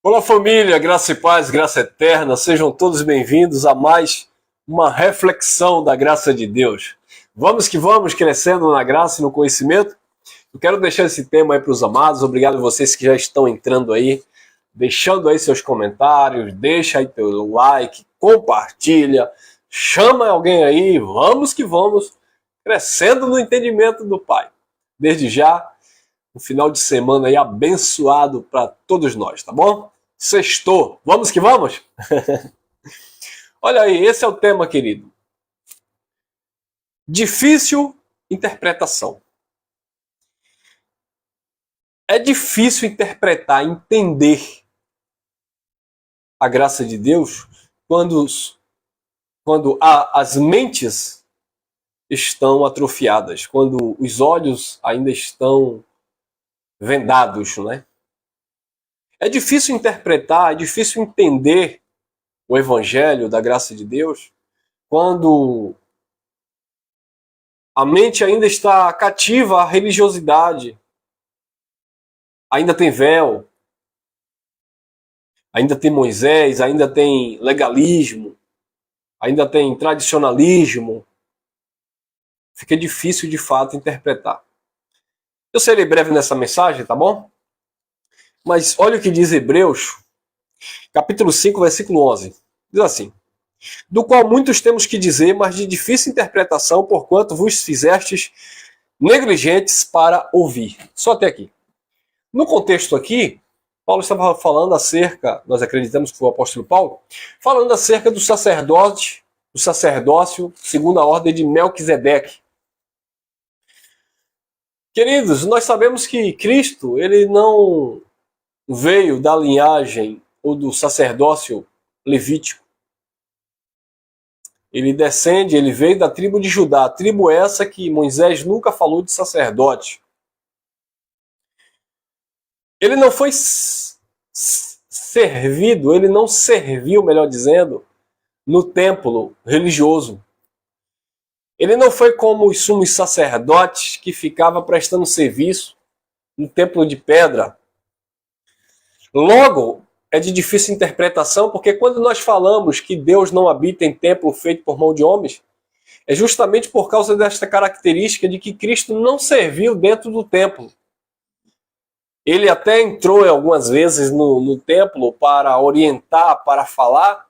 Olá família, graça e paz, graça eterna, sejam todos bem-vindos a mais uma reflexão da graça de Deus. Vamos que vamos crescendo na graça e no conhecimento. Eu quero deixar esse tema aí para os amados, obrigado a vocês que já estão entrando aí, deixando aí seus comentários, deixa aí teu like, compartilha, chama alguém aí, vamos que vamos, crescendo no entendimento do Pai. Desde já, um final de semana aí abençoado para todos nós, tá bom? Sextou. Vamos que vamos? Olha aí, esse é o tema, querido. Difícil interpretação. É difícil interpretar, entender a graça de Deus quando as mentes estão atrofiadas, quando os olhos ainda estão vendados, né? É difícil interpretar, é difícil entender o Evangelho da graça de Deus quando a mente ainda está cativa à religiosidade, ainda tem véu, ainda tem Moisés, ainda tem legalismo, ainda tem tradicionalismo. Fica difícil de fato interpretar. Eu serei breve nessa mensagem, tá bom? Mas olha o que diz Hebreus, capítulo 5, versículo 11. Diz assim: do qual muitos temos que dizer, mas de difícil interpretação, porquanto vos fizestes negligentes para ouvir. Só até aqui. No contexto aqui, Paulo estava falando acerca, nós acreditamos que foi o apóstolo Paulo, falando acerca do sacerdócio segundo a ordem de Melquisedeque. Queridos, nós sabemos que Cristo, ele não veio da linhagem ou do sacerdócio levítico. Ele descende, ele veio da tribo de Judá, tribo essa que Moisés nunca falou de sacerdote. Ele não foi servido, ele não serviu, melhor dizendo, no templo religioso. Ele não foi como os sumos sacerdotes que ficavam prestando serviço no templo de pedra. Logo, é de difícil interpretação, porque quando nós falamos que Deus não habita em templo feito por mão de homens, é justamente por causa desta característica de que Cristo não serviu dentro do templo. Ele até entrou algumas vezes no templo para orientar, para falar,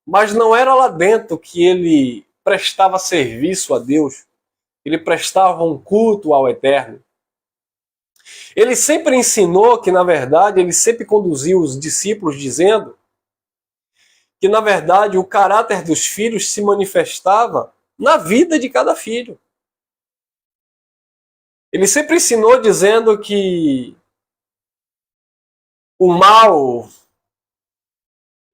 mas não era lá dentro que ele prestava serviço a Deus. Ele prestava um culto ao Eterno. Ele sempre ensinou que, na verdade, ele sempre conduziu os discípulos dizendo que, na verdade, o caráter dos filhos se manifestava na vida de cada filho. Ele sempre ensinou dizendo que o mal,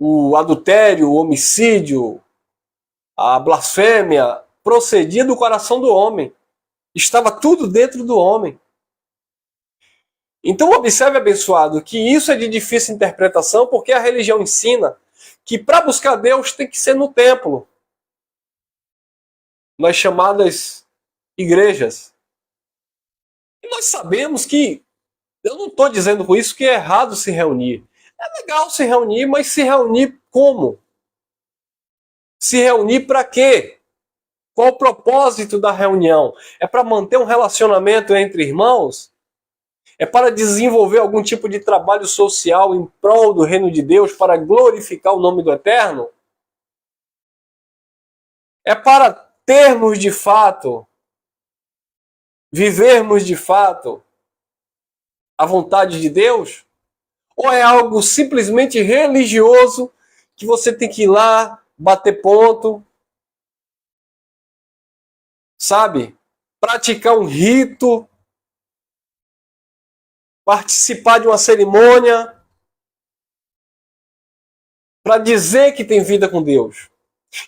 o adultério, o homicídio, a blasfêmia procedia do coração do homem. Estava tudo dentro do homem. Então observe, abençoado, que isso é de difícil interpretação porque a religião ensina que para buscar Deus tem que ser no templo, nas chamadas igrejas. E nós sabemos que, eu não estou dizendo com isso que é errado se reunir. É legal se reunir, mas se reunir como? Se reunir para quê? Qual o propósito da reunião? É para manter um relacionamento entre irmãos? É para desenvolver algum tipo de trabalho social em prol do reino de Deus, para glorificar o nome do Eterno? É para termos de fato, vivermos de fato a vontade de Deus? Ou é algo simplesmente religioso que você tem que ir lá, bater ponto, sabe? Praticar um rito, participar de uma cerimônia para dizer que tem vida com Deus.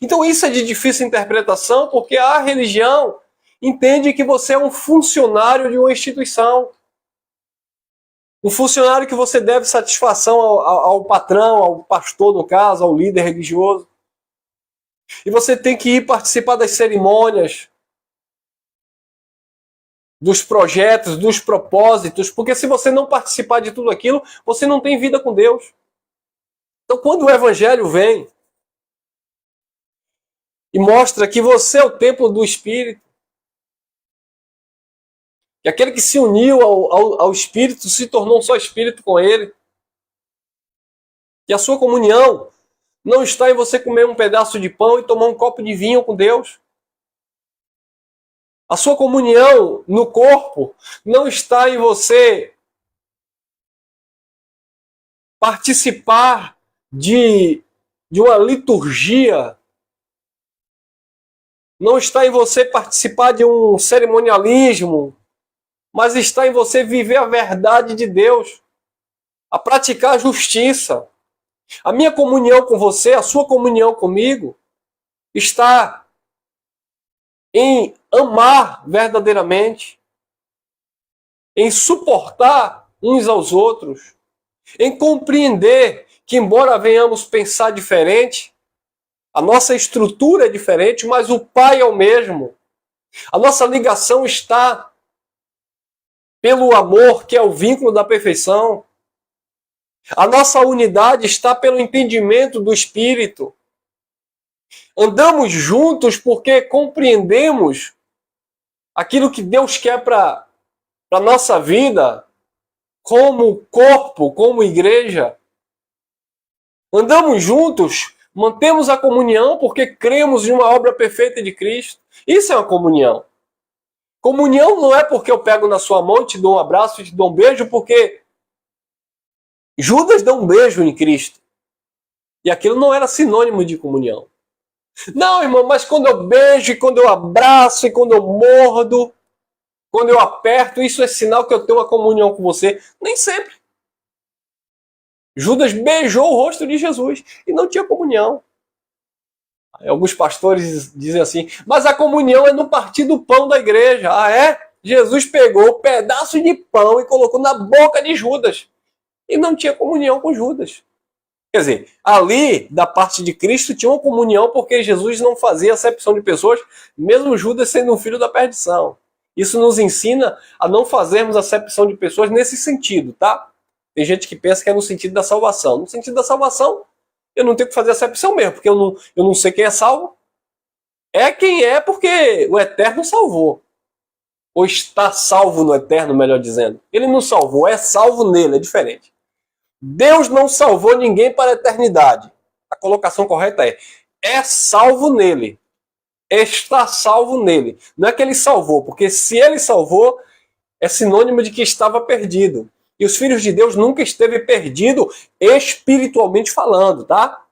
Então isso é de difícil interpretação porque a religião entende que você é um funcionário de uma instituição. Um funcionário que você deve satisfação ao patrão, ao pastor no caso, ao líder religioso. E você tem que ir participar das cerimônias, dos projetos, dos propósitos, porque se você não participar de tudo aquilo, você não tem vida com Deus. Então, quando o Evangelho vem e mostra que você é o templo do Espírito, que aquele que se uniu ao Espírito se tornou um só Espírito com ele, que a sua comunhão não está em você comer um pedaço de pão e tomar um copo de vinho com Deus. A sua comunhão no corpo não está em você participar de uma liturgia, não está em você participar de um cerimonialismo, mas está em você viver a verdade de Deus, a praticar a justiça. A minha comunhão com você, a sua comunhão comigo, está em amar verdadeiramente, em suportar uns aos outros, em compreender que, embora venhamos pensar diferente, a nossa estrutura é diferente, mas o Pai é o mesmo. A nossa ligação está pelo amor, que é o vínculo da perfeição. A nossa unidade está pelo entendimento do Espírito. Andamos juntos porque compreendemos aquilo que Deus quer para a nossa vida, como corpo, como igreja. Andamos juntos, mantemos a comunhão porque cremos em uma obra perfeita de Cristo. Isso é uma comunhão. Comunhão não é porque eu pego na sua mão, te dou um abraço e te dou um beijo, porque Judas deu um beijo em Cristo. E aquilo não era sinônimo de comunhão. Não, irmão, mas quando eu beijo, e quando eu abraço, e quando eu mordo, quando eu aperto, isso é sinal que eu tenho uma comunhão com você. Nem sempre. Judas beijou o rosto de Jesus e não tinha comunhão. Alguns pastores dizem assim, mas a comunhão é no partir do pão da igreja. Ah, é? Jesus pegou um pedaço de pão e colocou na boca de Judas. E não tinha comunhão com Judas. Quer dizer, ali, da parte de Cristo, tinha uma comunhão porque Jesus não fazia acepção de pessoas, mesmo Judas sendo um filho da perdição. Isso nos ensina a não fazermos acepção de pessoas nesse sentido, tá? Tem gente que pensa que é no sentido da salvação. No sentido da salvação, eu não tenho que fazer acepção mesmo, porque eu não sei quem é salvo. É quem é porque o Eterno salvou. Ou está salvo no Eterno, melhor dizendo. Ele não salvou, é salvo nele, é diferente. Deus não salvou ninguém para a eternidade. A colocação correta é salvo nele. Está salvo nele. Não é que ele salvou, porque se ele salvou, é sinônimo de que estava perdido. E os filhos de Deus nunca esteve perdido espiritualmente falando, tá?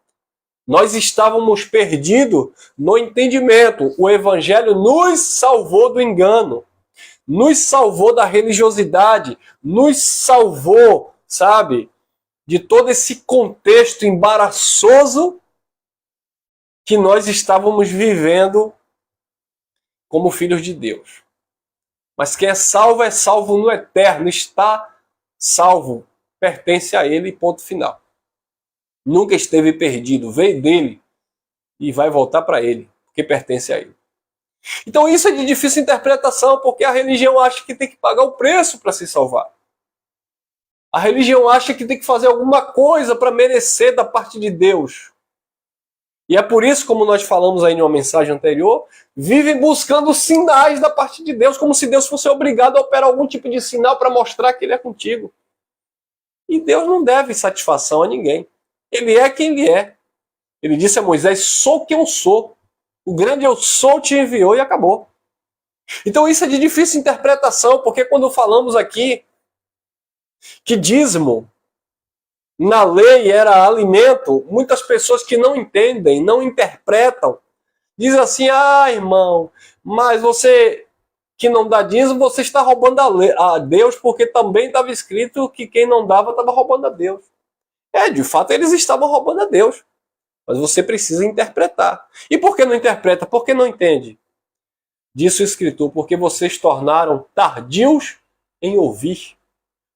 Nós estávamos perdidos no entendimento. O Evangelho nos salvou do engano. Nos salvou da religiosidade. Nos salvou, sabe, de todo esse contexto embaraçoso que nós estávamos vivendo como filhos de Deus. Mas quem é salvo no eterno, está salvo, pertence a ele, ponto final. Nunca esteve perdido, veio dele e vai voltar para ele, porque pertence a ele. Então isso é de difícil interpretação, porque a religião acha que tem que pagar o preço para se salvar. A religião acha que tem que fazer alguma coisa para merecer da parte de Deus. E é por isso, como nós falamos aí em uma mensagem anterior, vivem buscando sinais da parte de Deus, como se Deus fosse obrigado a operar algum tipo de sinal para mostrar que ele é contigo. E Deus não deve satisfação a ninguém. Ele é quem ele é. Ele disse a Moisés, sou quem eu sou. O grande eu sou te enviou e acabou. Então isso é de difícil interpretação, porque quando falamos aqui que dízimo na lei era alimento, muitas pessoas que não entendem, não interpretam, dizem assim, irmão, mas você que não dá dízimo, você está roubando a Deus, porque também estava escrito que quem não dava estava roubando a Deus. De fato eles estavam roubando a Deus, mas você precisa interpretar. E por que não interpreta? Por que não entende? Disse o escritor, porque vocês tornaram tardios em ouvir.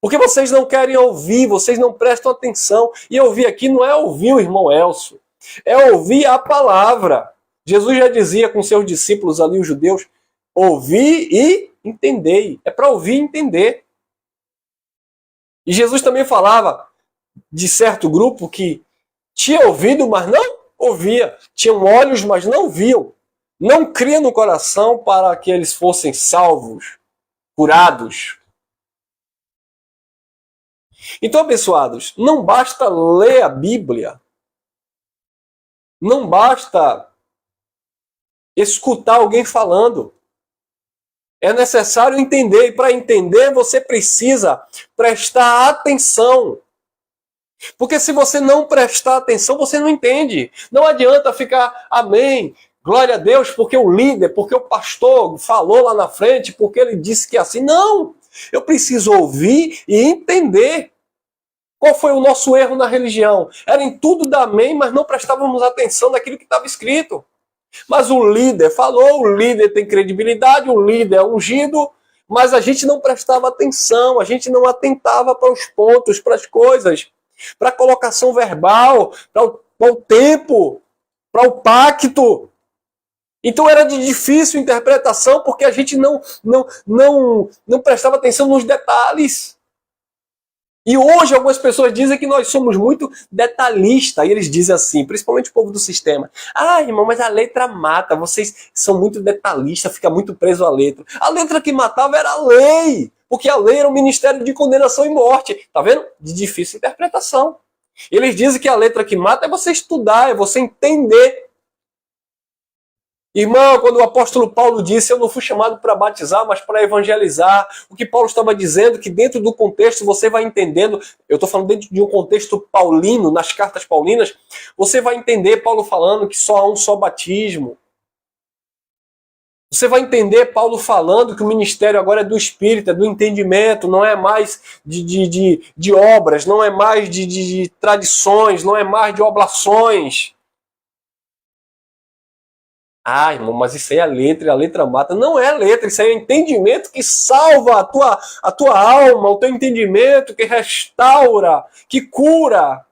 Porque vocês não querem ouvir, vocês não prestam atenção. E ouvir aqui não é ouvir o irmão Elcio, é ouvir a palavra. Jesus já dizia com seus discípulos ali, os judeus, ouvir e entendei. É para ouvir e entender. E Jesus também falava de certo grupo que Tinha ouvido, mas não ouvia. Tinham olhos, mas não viam. Não cria no coração para que eles fossem salvos, curados. Então, abençoados, não basta ler a Bíblia, não basta escutar alguém falando. É necessário entender, e para entender você precisa prestar atenção. Porque se você não prestar atenção, você não entende. Não adianta ficar, amém, glória a Deus, porque o líder, porque o pastor falou lá na frente, porque ele disse que é assim. Não! Eu preciso ouvir e entender. Qual foi o nosso erro na religião? Era em tudo dar amém, mas não prestávamos atenção naquilo que estava escrito. Mas o líder falou, o líder tem credibilidade, o líder é ungido, mas a gente não prestava atenção, a gente não atentava para os pontos, para as coisas, para a colocação verbal, para o tempo, para o pacto. Então era de difícil interpretação porque a gente não prestava atenção nos detalhes. E hoje algumas pessoas dizem que nós somos muito detalhistas. E eles dizem assim, principalmente o povo do sistema. Ah, irmão, mas a letra mata. Vocês são muito detalhistas, fica muito preso à letra. A letra que matava era a lei. Porque a lei era um ministério de condenação e morte. Tá vendo? De difícil interpretação. Eles dizem que a letra que mata é você estudar, é você entender. Irmão, quando o apóstolo Paulo disse, eu não fui chamado para batizar, mas para evangelizar, o que Paulo estava dizendo, que dentro do contexto você vai entendendo, eu estou falando dentro de um contexto paulino, nas cartas paulinas, você vai entender Paulo falando que só há um só batismo. Você vai entender Paulo falando que o ministério agora é do Espírito, é do entendimento, não é mais de obras, não é mais de tradições, não é mais de oblações. Ah, irmão, mas isso aí é letra, e a letra mata. Não é letra, isso aí é entendimento que salva a tua alma, o teu entendimento, que restaura, que cura.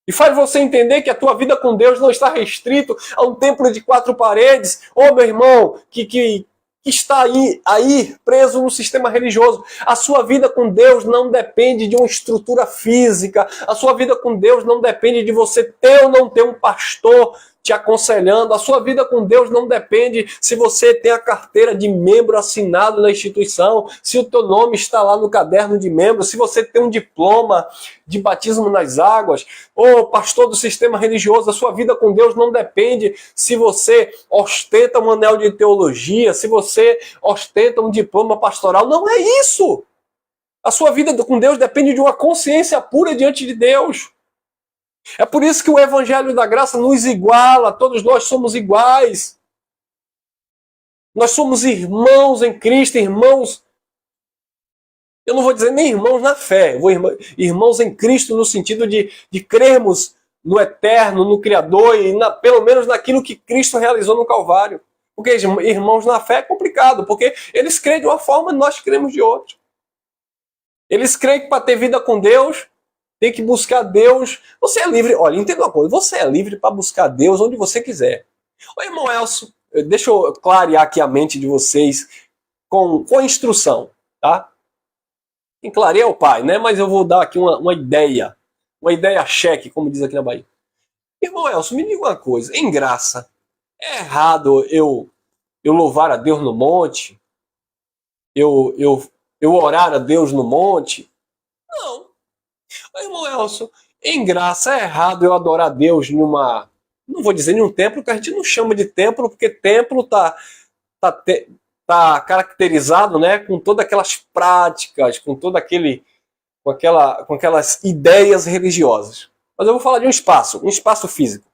E faz você entender que a tua vida com Deus não está restrito a um templo de 4 paredes. Ô, meu irmão, que está aí preso no sistema religioso. A sua vida com Deus não depende de uma estrutura física. A sua vida com Deus não depende de você ter ou não ter um pastor te aconselhando. A sua vida com Deus não depende se você tem a carteira de membro assinado na instituição, se o teu nome está lá no caderno de membro, se você tem um diploma de batismo nas águas, ou pastor do sistema religioso. A sua vida com Deus não depende se você ostenta um anel de teologia, se você ostenta um diploma pastoral. Não é isso! A sua vida com Deus depende de uma consciência pura diante de Deus. É por isso que o Evangelho da Graça nos iguala, todos nós somos iguais. Nós somos irmãos em Cristo, irmãos, eu não vou dizer nem irmãos na fé, irmãos em Cristo no sentido de crermos no eterno, no Criador e pelo menos naquilo que Cristo realizou no Calvário. Porque irmãos na fé é complicado, porque eles creem de uma forma e nós cremos de outra. Eles creem que para ter vida com Deus, tem que buscar Deus. Você é livre, olha, entenda uma coisa, você é livre para buscar Deus onde você quiser. Ô irmão Elcio, deixa eu clarear aqui a mente de vocês com instrução, tá? Quem clareia é o pai, né? Mas eu vou dar aqui uma ideia cheque, como diz aqui na Bahia. Irmão Elcio, me diga uma coisa, em graça, é errado eu louvar a Deus no monte? Eu orar a Deus no monte? Não. Irmão Elcio, em graça é errado eu adorar a Deus numa, não vou dizer em um templo, que a gente não chama de templo, porque templo tá caracterizado, né, com todas aquelas práticas, com aquelas ideias religiosas. Mas eu vou falar de um espaço físico.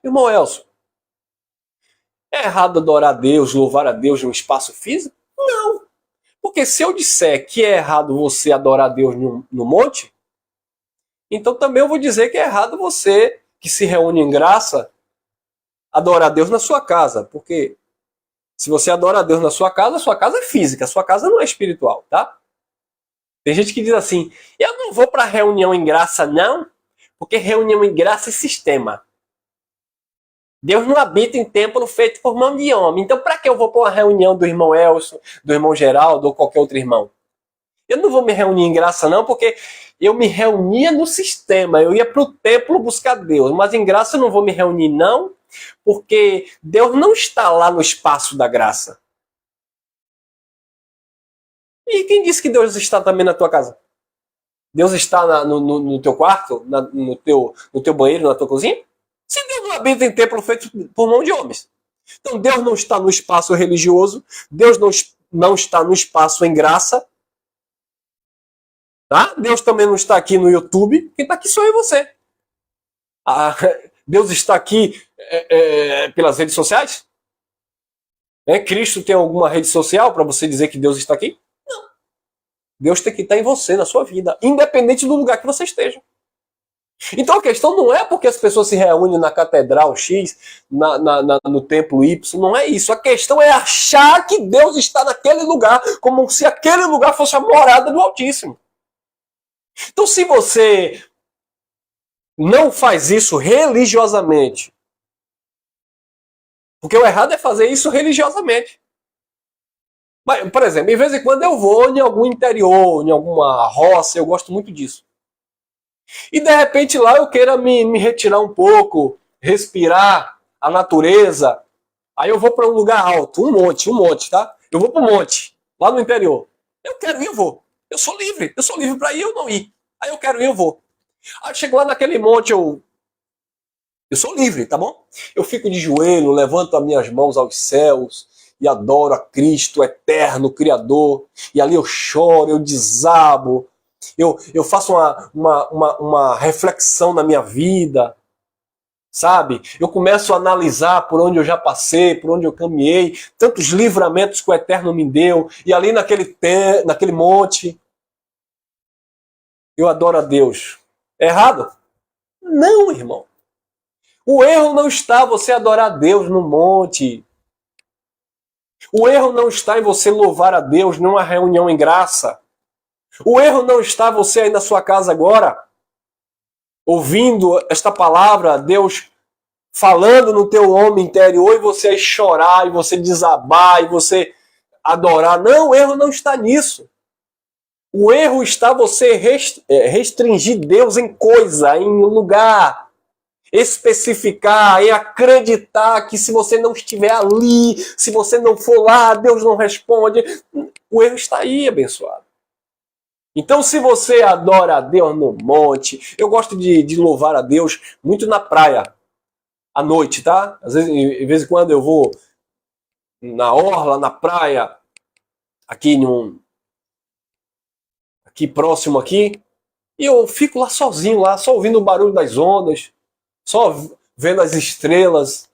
Irmão Elcio, é errado adorar a Deus, louvar a Deus num espaço físico? Não. Porque se eu disser que é errado você adorar a Deus no monte, então também eu vou dizer que é errado você, que se reúne em graça, adorar a Deus na sua casa. Porque se você adora a Deus na sua casa é física, a sua casa não é espiritual, tá? Tem gente que diz assim, eu não vou para reunião em graça não, porque reunião em graça é sistema. Deus não habita em templo feito por mão de homem. Então para que eu vou para uma reunião do irmão Elcio, do irmão Geraldo ou qualquer outro irmão? Eu não vou me reunir em graça não, porque eu me reunia no sistema, eu ia para o templo buscar Deus, mas em graça eu não vou me reunir não, porque Deus não está lá no espaço da graça. E quem disse que Deus está também na tua casa? Deus está no teu quarto, no teu banheiro, na tua cozinha? Se Deus não habita em templo feito por mão de homens. Então Deus não está no espaço religioso, Deus não está no espaço em graça, tá? Deus também não está aqui no YouTube, quem está aqui sou eu e você. Deus está aqui pelas redes sociais? Cristo tem alguma rede social para você dizer que Deus está aqui? Não. Deus tem que estar em você, na sua vida, independente do lugar que você esteja. Então a questão não é porque as pessoas se reúnem na catedral X, no templo Y, não é isso. A questão é achar que Deus está naquele lugar, como se aquele lugar fosse a morada do Altíssimo. Então se você não faz isso religiosamente, porque o errado é fazer isso religiosamente. Mas, por exemplo, em vez em quando eu vou em algum interior, em alguma roça, eu gosto muito disso. E de repente lá eu queira me retirar um pouco, respirar a natureza. Aí eu vou para um lugar alto, um monte, tá? Eu vou para um monte, lá no interior. Eu quero ir, eu vou. Eu sou livre para ir ou não ir. Aí eu quero ir, eu vou. Aí eu chego lá naquele monte, eu sou livre, tá bom? Eu fico de joelho, levanto as minhas mãos aos céus e adoro a Cristo, eterno Criador. E ali eu choro, eu desabo. Eu faço uma reflexão na minha vida, sabe? Eu começo a analisar por onde eu já passei, por onde eu caminhei, tantos livramentos que o Eterno me deu, e ali naquele monte, eu adoro a Deus. É errado? Não, irmão. O erro não está você adorar a Deus no monte. O erro não está em você louvar a Deus numa reunião em graça. O erro não está você aí na sua casa agora, ouvindo esta palavra, Deus falando no teu homem interior, e você aí chorar, e você desabar, e você adorar. Não, o erro não está nisso. O erro está você restringir Deus em coisa, em lugar, especificar, em acreditar que se você não estiver ali, se você não for lá, Deus não responde. O erro está aí, abençoado. Então, se você adora a Deus no monte, eu gosto de louvar a Deus muito na praia, à noite, tá? Às vezes, de vez em quando eu vou na orla, na praia, aqui próximo aqui, e eu fico lá sozinho, lá, só ouvindo o barulho das ondas, só vendo as estrelas,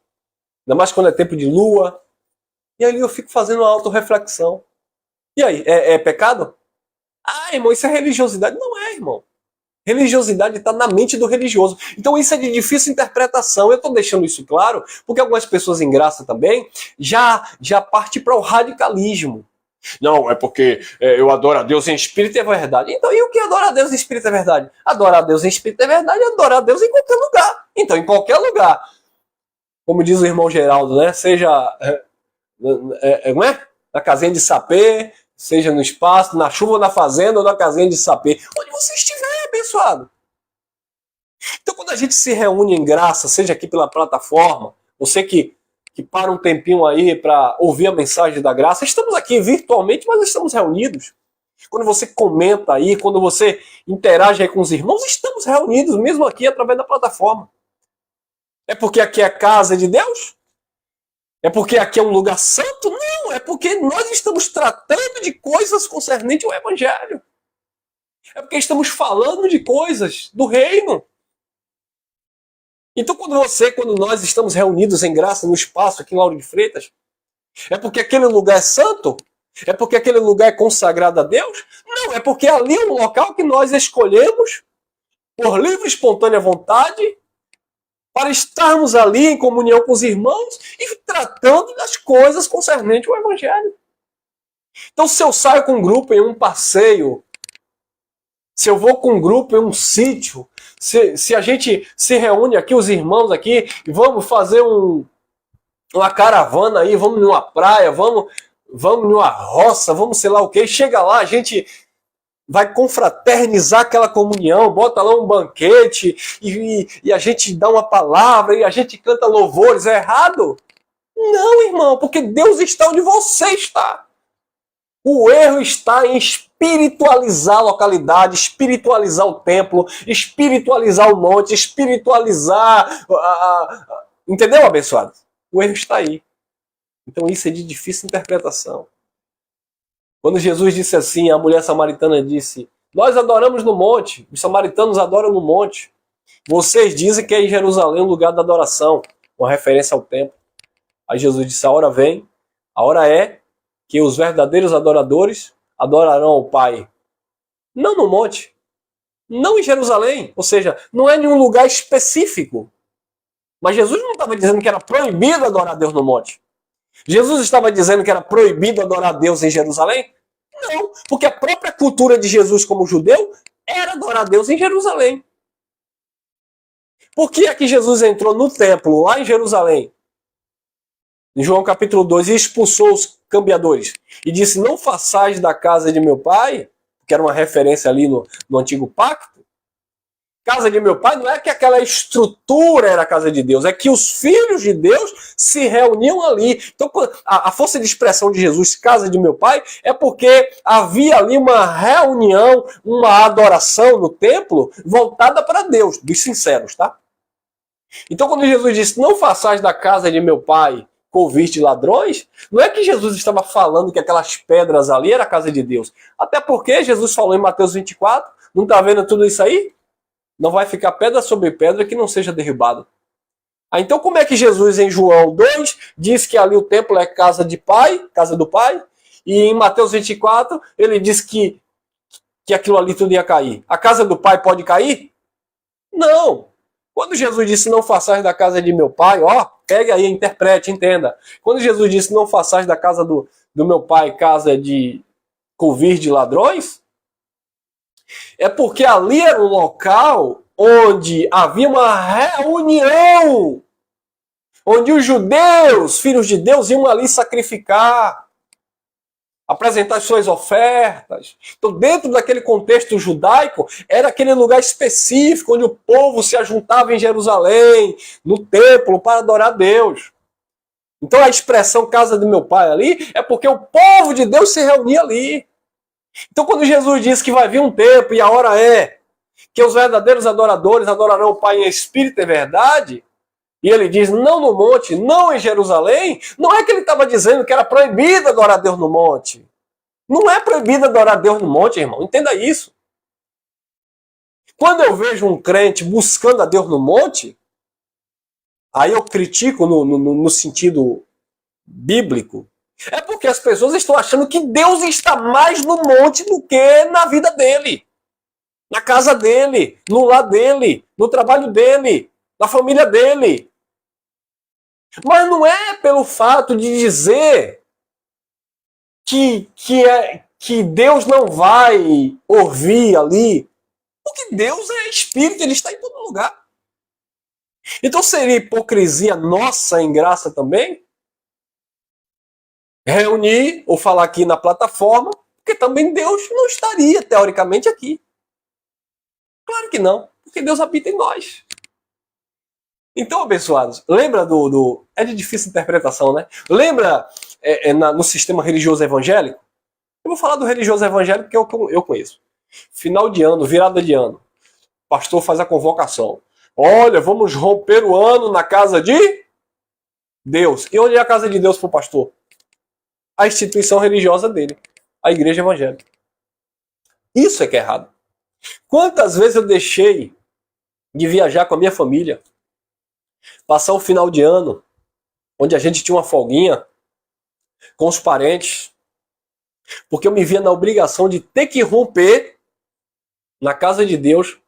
ainda mais quando é tempo de lua, e ali eu fico fazendo uma autorreflexão. E aí, é pecado? Ah, irmão, isso é religiosidade. Não é, irmão. Religiosidade está na mente do religioso. Então isso é de difícil interpretação. Eu estou deixando isso claro, porque algumas pessoas em graça também já partem para o radicalismo. Não, é porque eu adoro a Deus em espírito e é verdade. Então, e o que adorar a Deus em espírito é verdade? Adorar a Deus em espírito é verdade e adorar a Deus em qualquer lugar. Então, em qualquer lugar. Como diz o irmão Geraldo, né? Seja não é? Na casinha de sapê, seja no espaço, na chuva ou na fazenda ou na casinha de sapê. Onde você estiver, abençoado. Então, quando a gente se reúne em graça, seja aqui pela plataforma, você que para um tempinho aí para ouvir a mensagem da graça, estamos aqui virtualmente, mas estamos reunidos. Quando você comenta aí, quando você interage aí com os irmãos, estamos reunidos mesmo aqui através da plataforma. É porque aqui é a casa de Deus? É porque aqui é um lugar santo? Não, é porque nós estamos tratando de coisas concernentes ao Evangelho. É porque estamos falando de coisas do reino. Então quando nós estamos reunidos em graça no espaço aqui em Lauro de Freitas, é porque aquele lugar é santo? É porque aquele lugar é consagrado a Deus? Não, é porque ali é um local que nós escolhemos por livre e espontânea vontade para estarmos ali em comunhão com os irmãos e tratando das coisas concernentes ao Evangelho. Então se eu saio com um grupo em um passeio, se eu vou com um grupo em um sítio, se a gente se reúne aqui, os irmãos aqui, e vamos fazer uma caravana aí, vamos numa praia, vamos numa roça, vamos sei lá o quê, chega lá, a gente vai confraternizar aquela comunhão, bota lá um banquete e a gente dá uma palavra e a gente canta louvores, é errado? Não, irmão, porque Deus está onde você está. O erro está em espiritualizar a localidade, espiritualizar o templo, espiritualizar o monte, espiritualizar... Entendeu, abençoado? O erro está aí. Então isso é de difícil interpretação. Quando Jesus disse assim, a mulher samaritana disse, nós adoramos no monte, os samaritanos adoram no monte. Vocês dizem que é em Jerusalém o lugar da adoração, uma referência ao templo. Aí Jesus disse, a hora vem, a hora é que os verdadeiros adoradores adorarão ao Pai. Não no monte, não em Jerusalém, ou seja, não é em um lugar específico. Mas Jesus não estava dizendo que era proibido adorar a Deus no monte. Jesus estava dizendo que era proibido adorar a Deus em Jerusalém? Não, porque a própria cultura de Jesus como judeu era adorar a Deus em Jerusalém. Por que é que Jesus entrou no templo, lá em Jerusalém, em João capítulo 2, e expulsou os cambiadores? E disse, não façais da casa de meu pai, que era uma referência ali no antigo pacto, casa de meu pai não é que aquela estrutura era a casa de Deus, é que os filhos de Deus se reuniam ali. Então a força de expressão de Jesus, casa de meu pai, é porque havia ali uma reunião, uma adoração no templo voltada para Deus, dos sinceros, tá? Então quando Jesus disse, não façais da casa de meu pai covil de ladrões, não é que Jesus estava falando que aquelas pedras ali era a casa de Deus. Até porque Jesus falou em Mateus 24, não está vendo tudo isso aí? Não vai ficar pedra sobre pedra que não seja derribado. Então como é que Jesus em João 2 diz que ali o templo é casa de pai, casa do pai, e em Mateus 24 ele diz que aquilo ali tudo ia cair. A casa do pai pode cair? Não. Quando Jesus disse não façais da casa de meu pai, ó, pegue aí, interprete, entenda. Quando Jesus disse não façais da casa do meu pai casa de covil de ladrões, é porque ali era um local onde havia uma reunião, onde os judeus, filhos de Deus, iam ali sacrificar, apresentar suas ofertas. Então, dentro daquele contexto judaico, era aquele lugar específico onde o povo se ajuntava em Jerusalém, no templo, para adorar a Deus. Então, a expressão casa do meu pai ali é porque o povo de Deus se reunia ali. Então, quando Jesus diz que vai vir um tempo e a hora é que os verdadeiros adoradores adorarão o Pai em espírito e verdade, e ele diz não no monte, não em Jerusalém, não é que ele estava dizendo que era proibido adorar a Deus no monte. Não é proibido adorar a Deus no monte, irmão. Entenda isso. Quando eu vejo um crente buscando a Deus no monte, aí eu critico no sentido bíblico, é porque as pessoas estão achando que Deus está mais no monte do que na vida dele, na casa dele, no lar dele, no trabalho dele, na família dele. Mas não é pelo fato de dizer que Deus não vai ouvir ali, porque Deus é espírito, ele está em todo lugar. Então seria hipocrisia nossa em graça também reunir ou falar aqui na plataforma, porque também Deus não estaria, teoricamente, aqui. Claro que não, porque Deus habita em nós. Então, abençoados, lembra é de difícil interpretação, né? Lembra no sistema religioso evangélico? Eu vou falar do religioso evangélico que eu conheço. Final de ano, virada de ano. O pastor faz a convocação. Olha, vamos romper o ano na casa de Deus. E onde é a casa de Deus para o pastor? A instituição religiosa dele, a igreja evangélica. Isso é que é errado. Quantas vezes eu deixei de viajar com a minha família, passar o final de ano, onde a gente tinha uma folguinha, com os parentes, porque eu me via na obrigação de ter que romper na casa de Deus,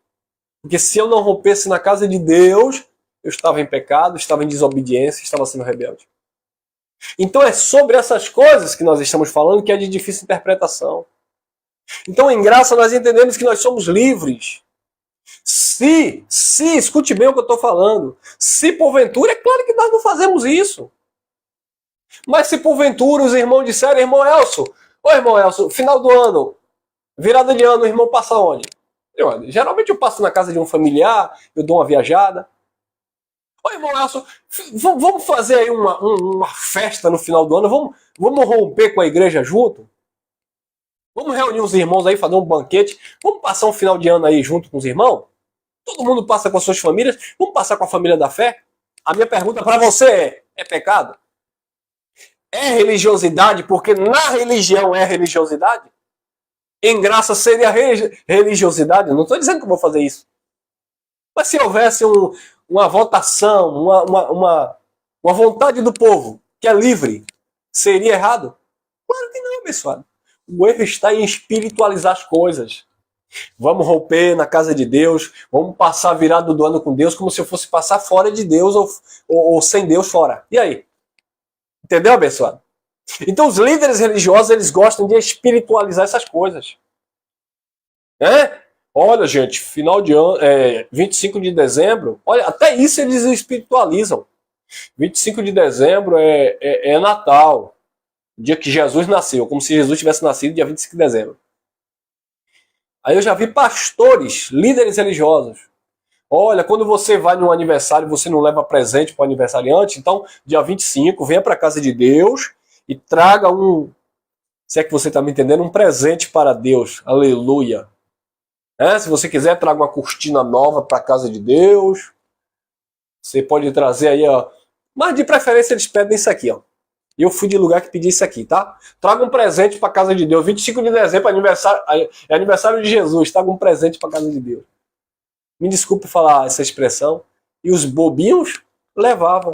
porque se eu não rompesse na casa de Deus, eu estava em pecado, estava em desobediência, estava sendo rebelde. Então é sobre essas coisas que nós estamos falando que é de difícil interpretação. Então em graça nós entendemos que nós somos livres. Se, escute bem o que eu estou falando, se porventura, é claro que nós não fazemos isso. Mas se porventura os irmãos disserem, irmão Elcio, final do ano, Virada de ano, o irmão passa onde? Geralmente eu passo na casa de um familiar, eu dou uma viajada. Ô irmão Elson, vamos fazer aí uma festa no final do ano, vamos romper com a igreja junto? Vamos reunir os irmãos aí, fazer um banquete, vamos passar um final de ano aí junto com os irmãos? Todo mundo passa com as suas famílias, vamos passar com a família da fé? A minha pergunta para você é pecado? É religiosidade porque na religião é religiosidade? Em graça seria religiosidade? Não estou dizendo que eu vou fazer isso. Mas se houvesse uma votação, uma vontade do povo que é livre, seria errado? Claro que não, abençoado. O erro está em espiritualizar as coisas. Vamos romper na casa de Deus, vamos passar virado do ano com Deus como se eu fosse passar fora de Deus ou sem Deus fora. E aí? Entendeu, abençoado? Então os líderes religiosos, eles gostam de espiritualizar essas coisas. Olha, gente, final de ano, 25 de dezembro, olha, até isso eles espiritualizam. 25 de dezembro é Natal, dia que Jesus nasceu, como se Jesus tivesse nascido dia 25 de dezembro. Aí eu já vi pastores, líderes religiosos. Olha, quando você vai num aniversário, você não leva presente para o aniversariante, então dia 25, venha para a casa de Deus e traga se é que você está me entendendo, um presente para Deus. Aleluia. Se você quiser, traga uma cortina nova para a casa de Deus. Você pode trazer aí, ó. Mas de preferência eles pedem isso aqui, ó. E eu fui de lugar que pedi isso aqui, tá? Traga um presente para a casa de Deus. 25 de dezembro é aniversário de Jesus. Traga um presente para a casa de Deus. Me desculpe falar essa expressão. E os bobinhos levavam.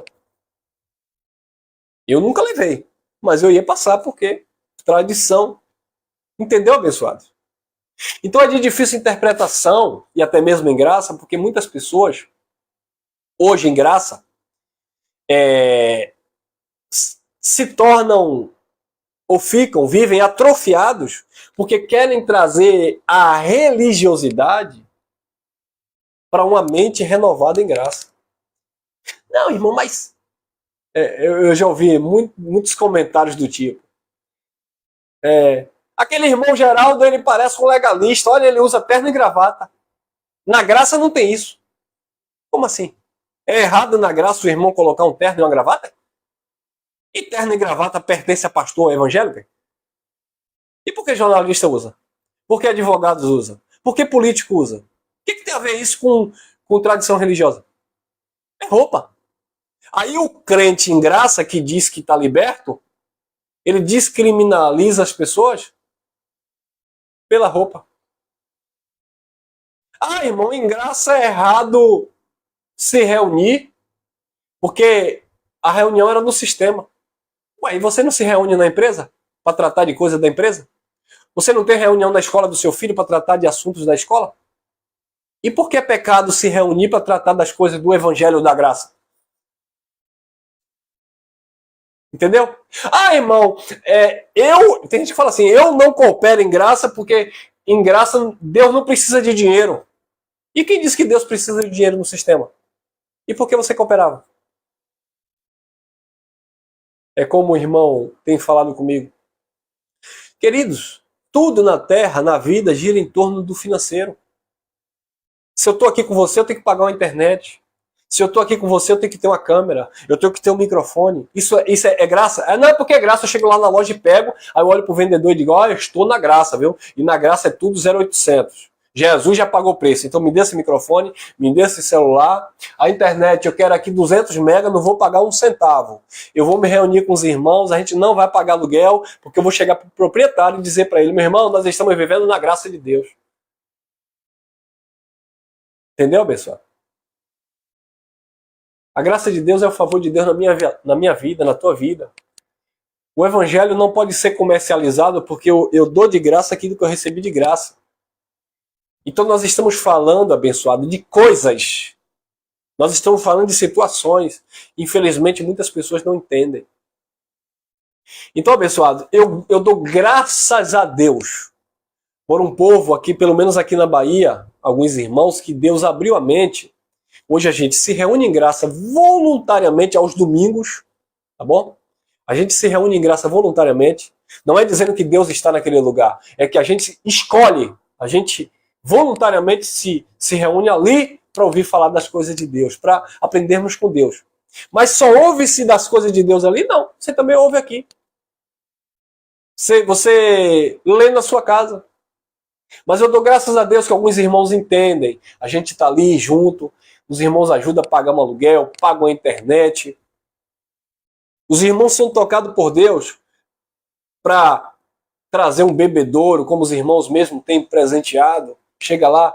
Eu nunca levei. Mas eu ia passar porque tradição. Entendeu, abençoado? Então é de difícil interpretação, e até mesmo em graça, porque muitas pessoas, hoje em graça, se tornam ou vivem atrofiados, porque querem trazer a religiosidade para uma mente renovada em graça. Não, irmão, mas eu já ouvi muitos comentários do tipo. Aquele irmão Geraldo, ele parece um legalista. Olha, ele usa terno e gravata. Na graça não tem isso. Como assim? É errado na graça o irmão colocar um terno e uma gravata? E terno e gravata pertence a pastor evangélico? E por que jornalista usa? Por que advogados usa? Por que político usa? O que tem a ver isso com tradição religiosa? É roupa. Aí o crente em graça que diz que está liberto, ele descriminaliza as pessoas pela roupa. Irmão, em graça é errado se reunir, porque a reunião era no sistema. E você não se reúne na empresa para tratar de coisa da empresa? Você não tem reunião na escola do seu filho para tratar de assuntos da escola? E por que é pecado se reunir para tratar das coisas do evangelho da graça? Entendeu? Irmão, tem gente que fala assim, eu não coopero em graça porque em graça Deus não precisa de dinheiro. E quem disse que Deus precisa de dinheiro no sistema? E por que você cooperava? É como o irmão tem falado comigo. Queridos, tudo na terra, na vida, gira em torno do financeiro. Se eu estou aqui com você, eu tenho que pagar uma internet. Se eu estou aqui com você, eu tenho que ter uma câmera. Eu tenho que ter um microfone. Isso é graça? Não é porque é graça, eu chego lá na loja e pego, aí eu olho pro vendedor e digo, eu estou na graça, viu? E na graça é tudo 0,800. Jesus já pagou o preço, então me dê esse microfone, me dê esse celular, a internet, eu quero aqui 200 mega, não vou pagar um centavo. Eu vou me reunir com os irmãos, a gente não vai pagar aluguel, porque eu vou chegar pro proprietário e dizer para ele, meu irmão, nós estamos vivendo na graça de Deus. Entendeu, abençoado? A graça de Deus é o favor de Deus na minha vida, na tua vida. O evangelho não pode ser comercializado porque eu dou de graça aquilo que eu recebi de graça. Então nós estamos falando, abençoado, de coisas. Nós estamos falando de situações. Infelizmente, muitas pessoas não entendem. Então, abençoado, eu dou graças a Deus por um povo aqui, pelo menos aqui na Bahia, alguns irmãos, que Deus abriu a mente. Hoje a gente se reúne em graça voluntariamente aos domingos, tá bom? A gente se reúne em graça voluntariamente. Não é dizendo que Deus está naquele lugar. É que a gente escolhe, a gente voluntariamente se reúne ali para ouvir falar das coisas de Deus, para aprendermos com Deus. Mas só ouve-se das coisas de Deus ali? Não, você também ouve aqui. Você lê na sua casa. Mas eu dou graças a Deus que alguns irmãos entendem. A gente está ali junto, os irmãos ajudam a pagar um aluguel, pagam a internet. Os irmãos são tocados por Deus para trazer um bebedouro, como os irmãos mesmo têm presenteado. Chega lá,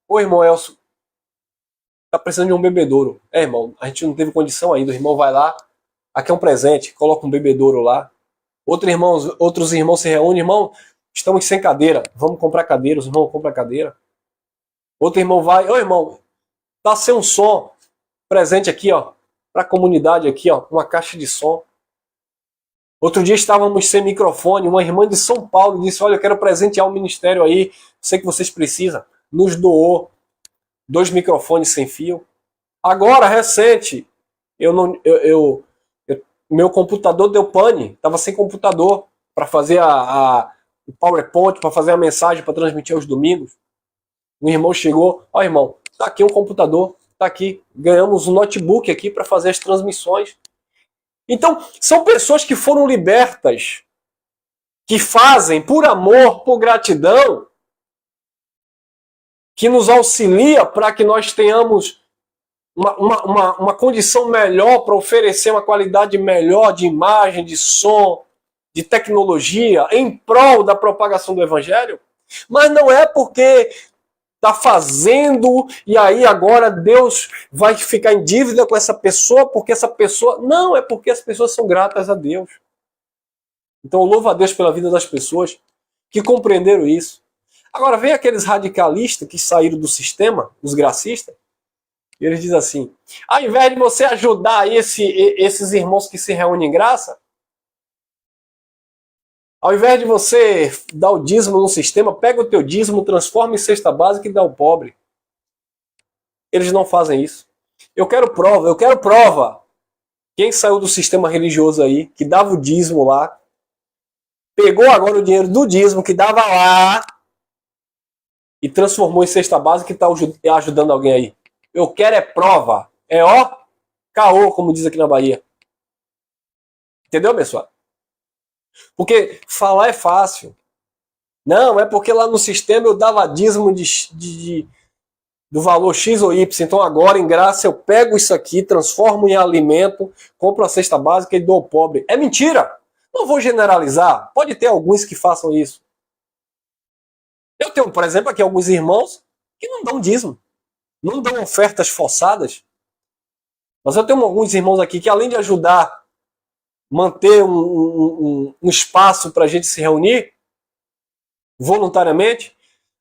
ô irmão Elcio, tá precisando de um bebedouro. É, irmão, a gente não teve condição ainda. O irmão vai lá, aqui é um presente, coloca um bebedouro lá. Outros irmãos se reúnem, irmão, estamos sem cadeira, vamos comprar cadeira, os irmãos compram cadeira. Outro irmão vai, ô irmão, tá sem um som, presente aqui, ó, para a comunidade aqui, ó, uma caixa de som. Outro dia estávamos sem microfone, uma irmã de São Paulo disse, olha, eu quero presentear o ministério aí, sei que vocês precisam. Nos doou 2 microfones sem fio. Agora, recente, meu computador deu pane, estava sem computador para fazer o PowerPoint, para fazer a mensagem, para transmitir aos domingos. Um irmão chegou, ó irmão, tá aqui um computador, tá aqui, ganhamos um notebook aqui para fazer as transmissões. Então, são pessoas que foram libertas, que fazem por amor, por gratidão, que nos auxilia para que nós tenhamos uma condição melhor para oferecer uma qualidade melhor de imagem, de som, de tecnologia, em prol da propagação do Evangelho. Mas não é porque está fazendo e aí agora Deus vai ficar em dívida com essa pessoa, porque essa pessoa... Não, é porque as pessoas são gratas a Deus. Então eu louvo a Deus pela vida das pessoas que compreenderam isso. Agora vem aqueles radicalistas que saíram do sistema, os gracistas, e eles dizem assim, ao invés de você ajudar esses irmãos que se reúnem em graça, ao invés de você dar o dízimo no sistema, pega o teu dízimo, transforma em cesta básica e dá ao pobre. Eles não fazem isso. Eu quero prova. Quem saiu do sistema religioso aí, que dava o dízimo lá, pegou agora o dinheiro do dízimo que dava lá e transformou em cesta básica e está ajudando alguém aí. Eu quero é prova. É ó, caô, como diz aqui na Bahia. Entendeu, pessoal? Porque falar é fácil. Não, é porque lá no sistema eu dava dízimo do valor X ou Y. Então agora, em graça, eu pego isso aqui, transformo em alimento, compro a cesta básica e dou ao pobre. É mentira! Não vou generalizar. Pode ter alguns que façam isso. Eu tenho, por exemplo, aqui alguns irmãos que não dão dízimo. Não dão ofertas forçadas. Mas eu tenho alguns irmãos aqui que, além de ajudar, manter um espaço para a gente se reunir voluntariamente,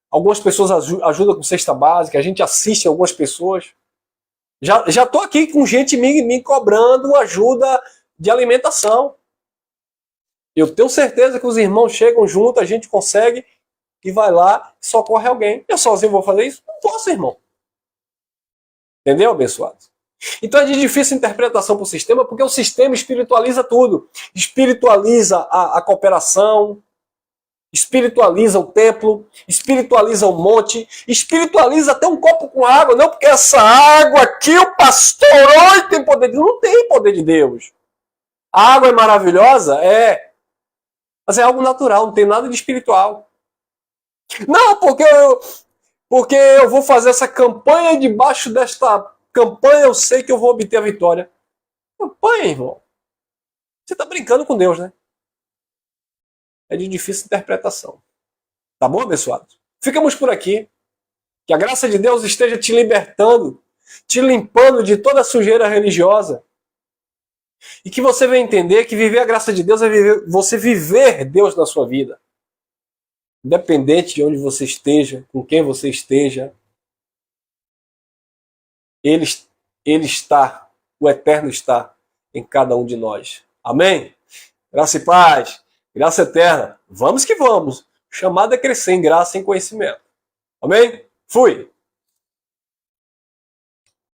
algumas pessoas ajudam com cesta básica, a gente assiste algumas pessoas. Já estou aqui com gente me cobrando ajuda de alimentação. Eu tenho certeza que os irmãos chegam junto, a gente consegue e vai lá e socorre alguém. Eu sozinho vou fazer isso? Não posso, irmão. Entendeu, abençoados? Então é de difícil interpretação para o sistema, porque o sistema espiritualiza tudo. Espiritualiza a cooperação, espiritualiza o templo, espiritualiza o monte, espiritualiza até um copo com água. Não, porque essa água aqui o pastor hoje tem poder de Deus. Não tem poder de Deus. A água é maravilhosa? É. Mas é algo natural, não tem nada de espiritual. Não, porque eu vou fazer essa campanha e debaixo desta campanha eu sei que eu vou obter a vitória. Campanha, irmão. Você está brincando com Deus, né? É de difícil interpretação. Tá bom, abençoado? Ficamos por aqui. Que a graça de Deus esteja te libertando, te limpando de toda a sujeira religiosa. E que você venha entender que viver a graça de Deus é você viver Deus na sua vida. Independente de onde você esteja, com quem você esteja, Ele está, o Eterno está em cada um de nós. Amém? Graça e paz, graça eterna. Vamos que vamos. O chamado é crescer em graça e em conhecimento. Amém? Fui!